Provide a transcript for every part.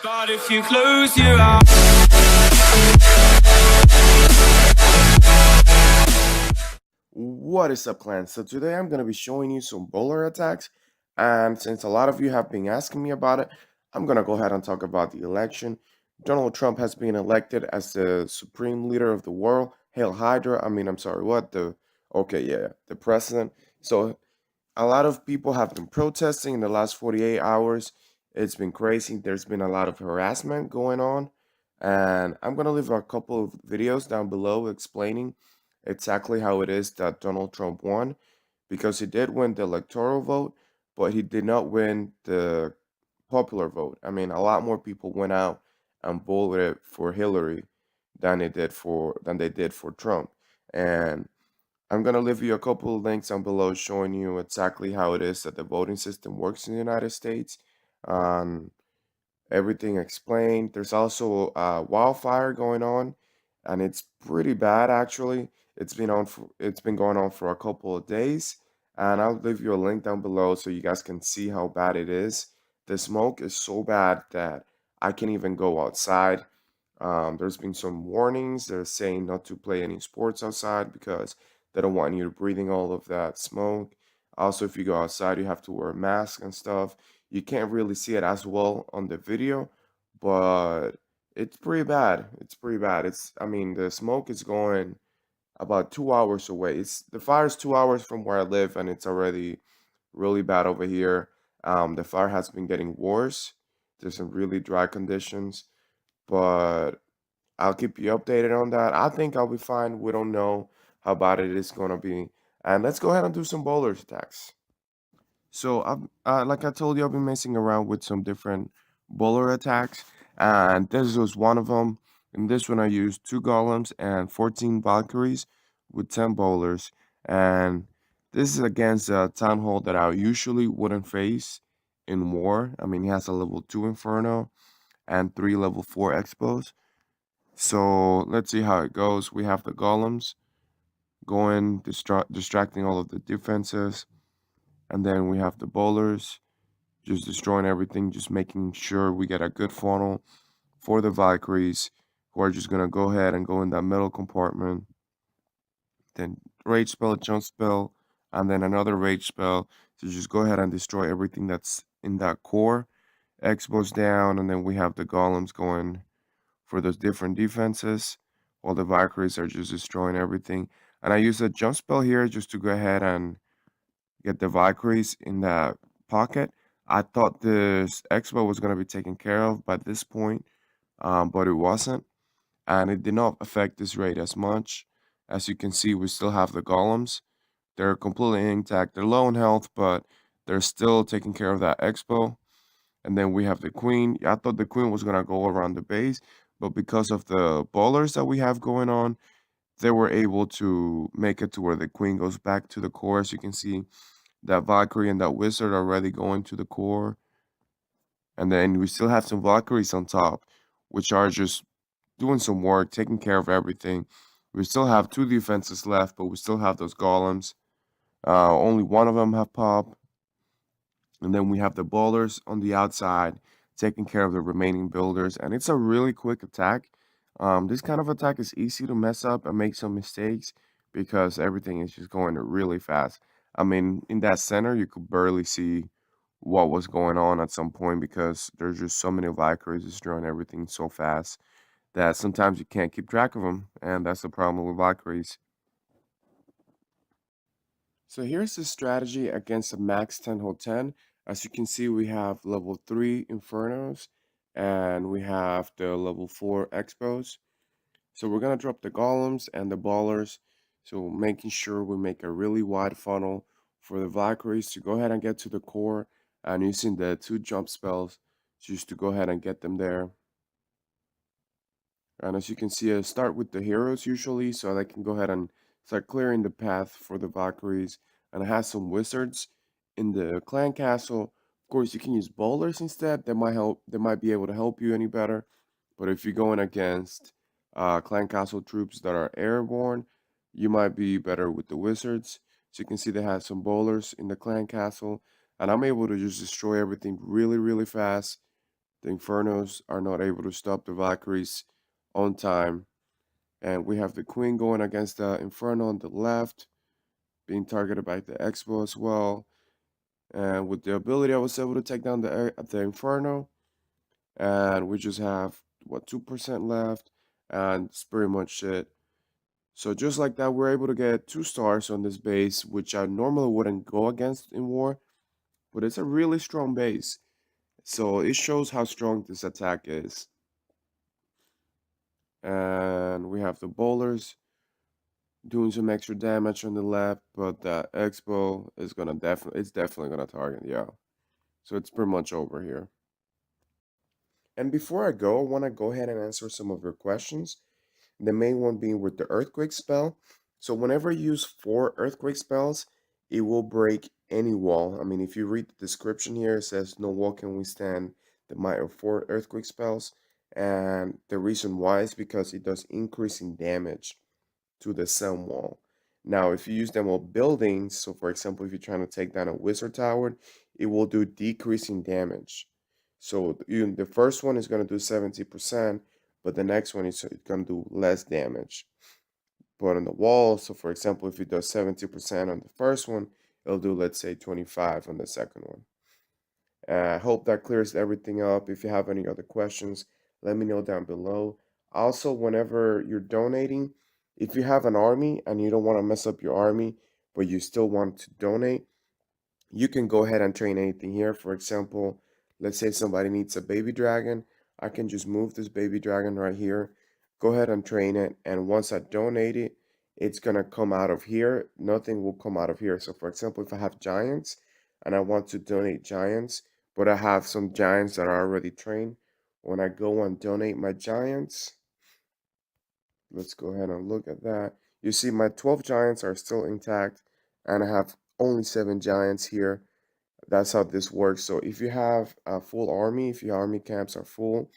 But if you close your eyes. What is up, clan? So today I'm going to be showing you some bowler attacks, and since a lot of you have been asking me about it, I'm going to go ahead and talk about the election. Donald Trump has been elected as the supreme leader of the world. Hail Hydra. I'm sorry, what? The president. So a lot of people have been protesting in the last 48 hours. It's been crazy. There's been a lot of harassment going on. And I'm going to leave a couple of videos down below explaining exactly how it is that Donald Trump won, because he did win the electoral vote, but he did not win the popular vote. A lot more people went out and voted for Hillary than they did for Trump. And I'm gonna leave you a couple of links down below showing you exactly how it is that the voting system works in the United States. Um, Everything explained. There's also wildfire going on, and it's pretty bad actually. It's been going on for a couple of days, and I'll leave you a link down below so you guys can see how bad it is. The smoke is so bad that I can't even go outside. There's been some warnings. They're saying not to play any sports outside because they don't want you breathing all of that smoke. Also, if you go outside, you have to wear a mask and stuff. You can't really see it as well on the video, but it's pretty bad. It's pretty bad. The smoke is going about 2 hours away. The fire's 2 hours from where I live, and it's already really bad over here. The fire has been getting worse. There's some really dry conditions, but I'll keep you updated on that. I think I'll be fine. We don't know how bad it is gonna be. And let's go ahead and do some bowler attacks. So like I told you, I've been messing around with some different bowler attacks, and this was one of them. In this one, I used 2 golems and 14 Valkyries with 10 bowlers, and this is against a town hall that I usually wouldn't face in war. He has a level 2 Inferno and 3 level 4 Expos. So let's see how it goes. We have the golems going, distracting all of the defenses. And then we have the bowlers just destroying everything, just making sure we get a good funnel for the Valkyries, who are just going to go ahead and go in that middle compartment. Then rage spell, jump spell, and then another rage spell to just go ahead and destroy everything that's in that core. Expos down, and then we have the golems going for those different defenses, while the Valkyries are just destroying everything. And I use a jump spell here just to go ahead and get the Valkyries in that pocket. I thought this Expo was going to be taken care of by this point, but it wasn't. And it did not affect this raid as much. As you can see, we still have the golems. They're completely intact. They're low in health, but they're still taking care of that Expo. And then we have the queen. I thought the queen was going to go around the base, but because of the bowlers that we have going on, they were able to make it to where the queen goes back to the core. As you can see, that Valkyrie and that wizard are already going to the core. And then we still have some Valkyries on top, which are just doing some work, taking care of everything. We still have 2 defenses left, but we still have those golems. Only one of them have pop. And then we have the bowlers on the outside taking care of the remaining builders. And it's a really quick attack. This kind of attack is easy to mess up and make some mistakes because everything is just going really fast. In that center, you could barely see what was going on at some point because there's just so many Valkyries destroying everything so fast that sometimes you can't keep track of them. And that's the problem with Valkyries. So here's the strategy against a max 10 hold 10. As you can see, we have level 3 Infernos and we have the level 4 Expos. So we're going to drop the golems and the ballers. So making sure we make a really wide funnel for the Valkyries to go ahead and get to the core, and using the 2 jump spells just to go ahead and get them there. And as you can see, I start with the heroes usually, so I can go ahead and start clearing the path for the Valkyries. And I have some wizards in the clan castle. Of course, you can use bowlers instead. That might help. They might be able to help you any better. But if you're going against clan castle troops that are airborne, you might be better with the wizards. So you can see they have some bowlers in the clan castle, and I'm able to just destroy everything really, really fast. The Infernos are not able to stop the Valkyries on time. And we have the Queen going against the Inferno on the left, being targeted by the Expo as well. And with the ability, I was able to take down the Inferno. And we just have, what, 2% left. And it's pretty much it. So just like that, we're able to get 2 stars on this base, which I normally wouldn't go against in war. But it's a really strong base. So it shows how strong this attack is. And we have the bowlers doing some extra damage on the left, but the Expo is gonna definitely gonna target, yeah. So it's pretty much over here. And before I go, I want to go ahead and answer some of your questions. The main one being with the Earthquake spell. So whenever you use 4 Earthquake spells, it will break any wall. I mean, if you read the description here, it says no wall can withstand the might of 4 Earthquake spells. And the reason why is because it does increasing damage to the sun wall. Now, if you use them on buildings, so for example, if you're trying to take down a wizard tower, it will do decreasing damage. So the first one is going to do 70%, but the next one is going to do less damage. But on the wall, so for example, if it does 70% on the first one, it'll do, let's say, 25 on the second one. I hope that clears everything up. If you have any other questions, let me know down below. Also, whenever you're donating, if you have an army and you don't want to mess up your army, but you still want to donate, you can go ahead and train anything here. For example, let's say somebody needs a baby dragon. I can just move this baby dragon right here, go ahead and train it. And once I donate it, it's going to come out of here. Nothing will come out of here. So for example, if I have giants and I want to donate giants, but I have some giants that are already trained, when I go and donate my giants, let's go ahead and look at that. You see my 12 giants are still intact and I have only 7 giants here. That's how this works. So if you have a full army, if your army camps are full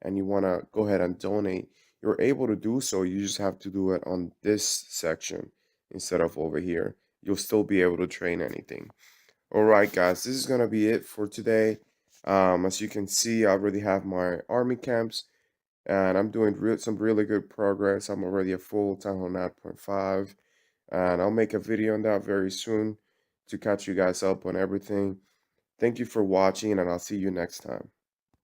and you want to go ahead and donate, you're able to do so. You just have to do it on this section instead of over here. You'll still be able to train anything. All right, guys, this is going to be it for today. As you can see, I already have my army camps and I'm doing some really good progress. I'm already a full Town Hall 9.5 and I'll make a video on that very soon to catch you guys up on everything. Thank you for watching, and I'll see you next time.